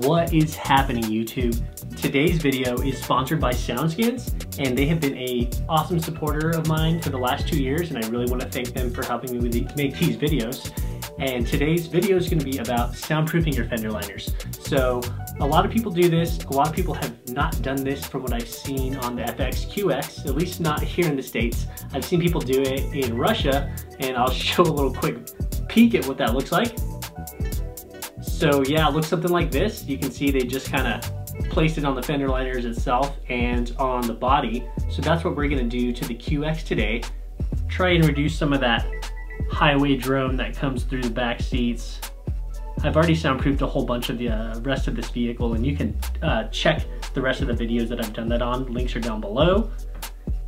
What is happening, YouTube? Today's video is sponsored by Soundskins, and they have been an awesome supporter of mine for the last 2 years, and I really want to thank them for helping me make these videos. And today's video is going to be about soundproofing your fender liners. So a lot of people do this. A lot of people have not done this from what I've seen on the FX50, at least not here in the States. I've seen people do it in Russia, and I'll show a little quick peek at what that looks like. So yeah, it looks something like this. You can see they just kind of placed it on the fender liners itself and on the body. So that's what we're going to do to the QX today. Try and reduce some of that highway drone that comes through the back seats. I've already soundproofed a whole bunch of the rest of this vehicle, and you can check the rest of the videos that I've done that on. Links are down below.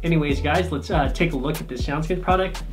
Anyways, guys, let's take a look at this Soundskins product.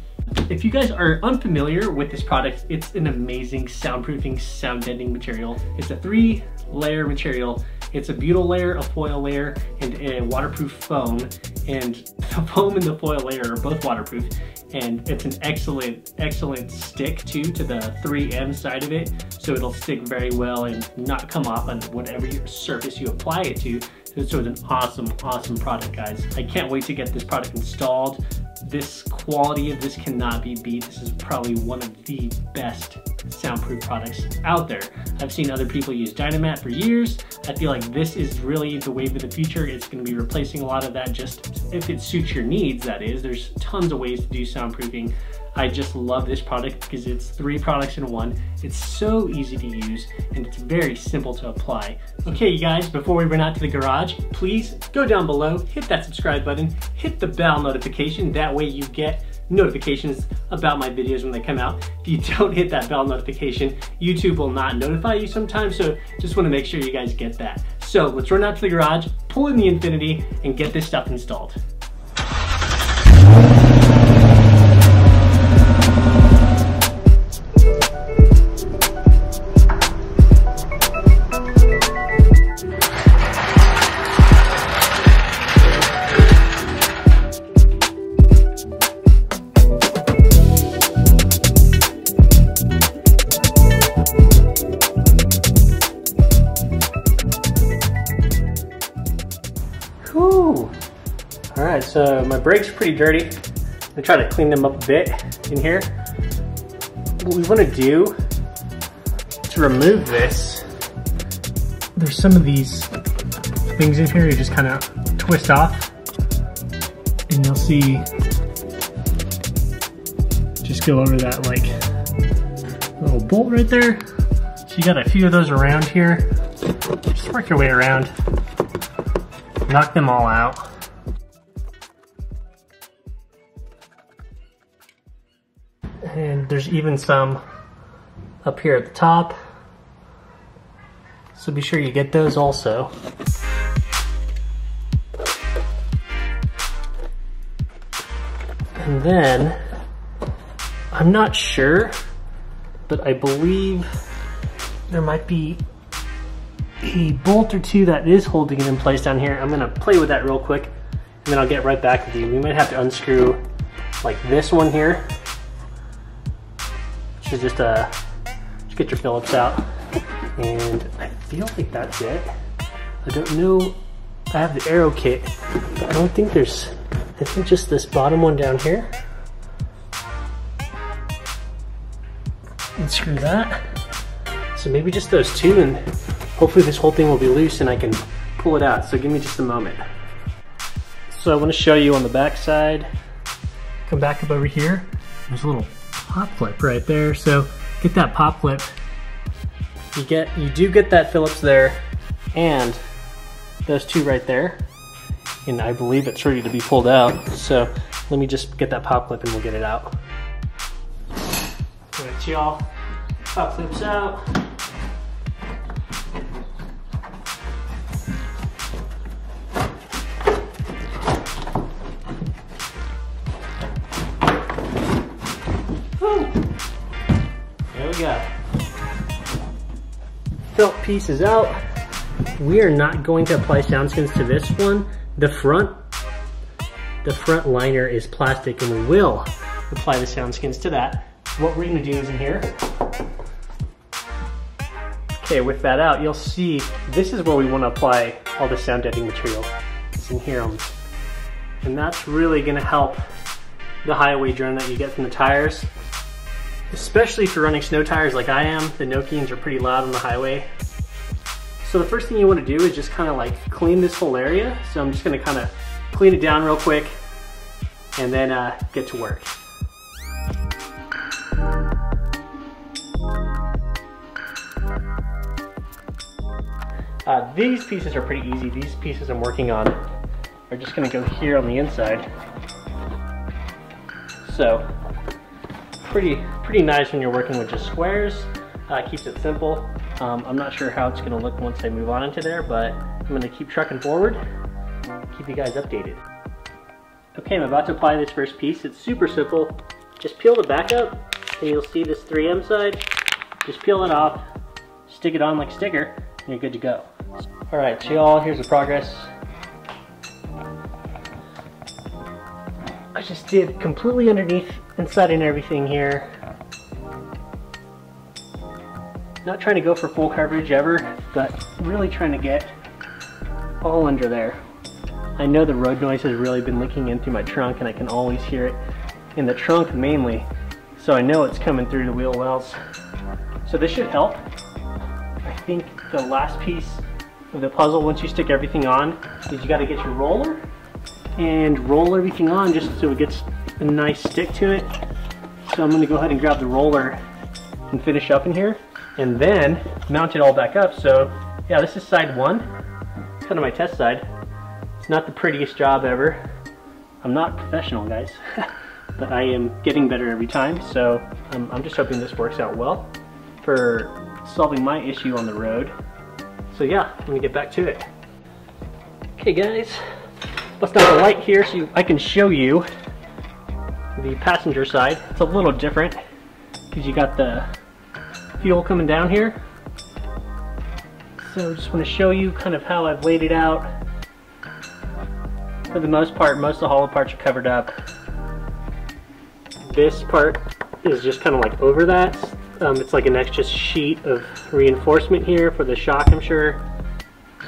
If you guys are unfamiliar with this product, it's an amazing soundproofing, sound deadening material. It's a 3-layer material. It's a butyl layer, a foil layer, and a waterproof foam. And the foam and the foil layer are both waterproof. And it's an excellent stick too to the 3M side of it. So it'll stick very well and not come off on whatever surface you apply it to. So it's an awesome product, guys. I can't wait to get this product installed. This quality of this cannot be beat. This is probably one of the best soundproof products out there. I've seen other people use Dynamat for years. I feel like this is really the wave of the future. It's going to be replacing a lot of that, just if it suits your needs, that is. There's tons of ways to do soundproofing. I just love this product because it's 3 products in one. It's so easy to use and it's very simple to apply. Okay, you guys, before we run out to the garage, please go down below, hit that subscribe button, hit the bell notification. That way you get notifications about my videos when they come out. If you don't hit that bell notification, YouTube will not notify you sometimes, so just want to make sure you guys get that. So let's run out to the garage, pull in the Infiniti, and get this stuff installed. All right, so my brakes are pretty dirty. I'm gonna try to clean them up a bit in here. What we wanna do to remove this, there's some of these things in here you just kind of twist off, and you'll see, just go over that like little bolt right there. So you got a few of those around here. Just work your way around, knock them all out. And there's even some up here at the top. So be sure you get those also. And then, I'm not sure, but I believe there might be a bolt or two that is holding it in place down here. I'm gonna play with that real quick, and then I'll get right back with you. We might have to unscrew like this one here. So just get your Phillips out, and I feel like that's it. I don't know, I have the arrow kit, but I don't think there's, I think just this bottom one down here. Unscrew that. So maybe just those two, and hopefully this whole thing will be loose and I can pull it out. So give me just a moment. So I want to show you on the back side. Come back up over here. There's a little pop clip right there. So get that pop clip. You do get that Phillips there, and those two right there. And I believe it's ready to be pulled out. So let me just get that pop clip and we'll get it out. So it's y'all. Pop clips out. There we go. Felt piece is out. We are not going to apply Soundskins to this one. The front liner is plastic, and we will apply the Soundskins to that. What we're gonna do is in here, Okay, with that out, you'll see this is where we want to apply all the sound deadening material. It's in here. And that's really going to help the highway drone that you get from the tires. Especially if you're running snow tires like I am, the Nokians are pretty loud on the highway. So the first thing you want to do is just kind of like clean this whole area. So I'm just going to kind of clean it down real quick and then get to work. These pieces are pretty easy. These pieces I'm working on are just going to go here on the inside. So pretty nice when you're working with just squares. Keeps it simple. I'm not sure how it's going to look once I move on into there, but I'm going to keep trucking forward, keep you guys updated. Okay, I'm about to apply this first piece. It's super simple. Just peel the back up, and you'll see this 3M side. Just peel it off, stick it on like a sticker, and you're good to go. Alright, so y'all, here's the progress. I just did completely underneath, inside and everything here. Not trying to go for full coverage ever, but really trying to get all under there. I know the road noise has really been leaking in through my trunk, and I can always hear it in the trunk mainly. So I know it's coming through the wheel wells. So this should help. I think the last piece of the puzzle, once you stick everything on, is you gotta get your roller and roll everything on just so it gets a nice stick to it. So I'm gonna go ahead and grab the roller and finish up in here and then mount it all back up. So yeah, this is side one, kind of my test side. It's not the prettiest job ever. I'm not professional, guys, but I am getting better every time. So I'm just hoping this works out well for solving my issue on the road. So yeah, let me get back to it. Okay guys, bust out the light here so I can show you the passenger side. It's a little different because you got the fuel coming down here. So just want to show you kind of how I've laid it out. For the most part, most of the hollow parts are covered up. This part is just kind of like over that. It's like an extra sheet of reinforcement here for the shock, I'm sure.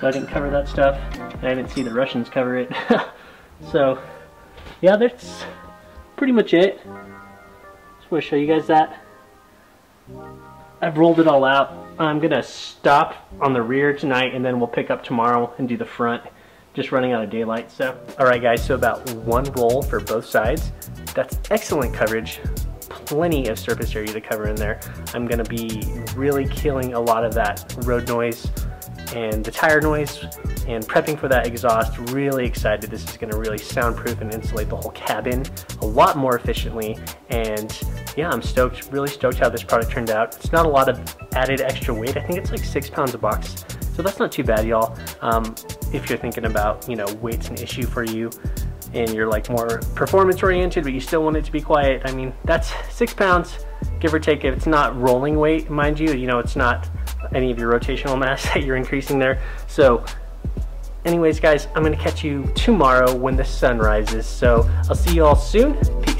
So I didn't cover that stuff. And I didn't see the Russians cover it. So yeah, that's pretty much it. Just want to show you guys that. I've rolled it all out. I'm gonna stop on the rear tonight and then we'll pick up tomorrow and do the front. Just running out of daylight. So alright guys, so about one roll for both sides. That's excellent coverage. Plenty of surface area to cover in there. I'm gonna be really killing a lot of that road noise and the tire noise and prepping for that exhaust. Really excited. This is gonna really soundproof and insulate the whole cabin a lot more efficiently. And yeah, I'm stoked, really stoked how this product turned out. It's not a lot of added extra weight. I think it's like 6 pounds a box. So that's not too bad, y'all. If you're thinking about, you know, weight's an issue for you and you're like more performance oriented, but you still want it to be quiet. I mean, that's 6 pounds, give or take. If it's not rolling weight, mind you, you know, it's not any of your rotational mass that you're increasing there. So anyways, guys, I'm gonna catch you tomorrow when the sun rises. So I'll see you all soon. Peace.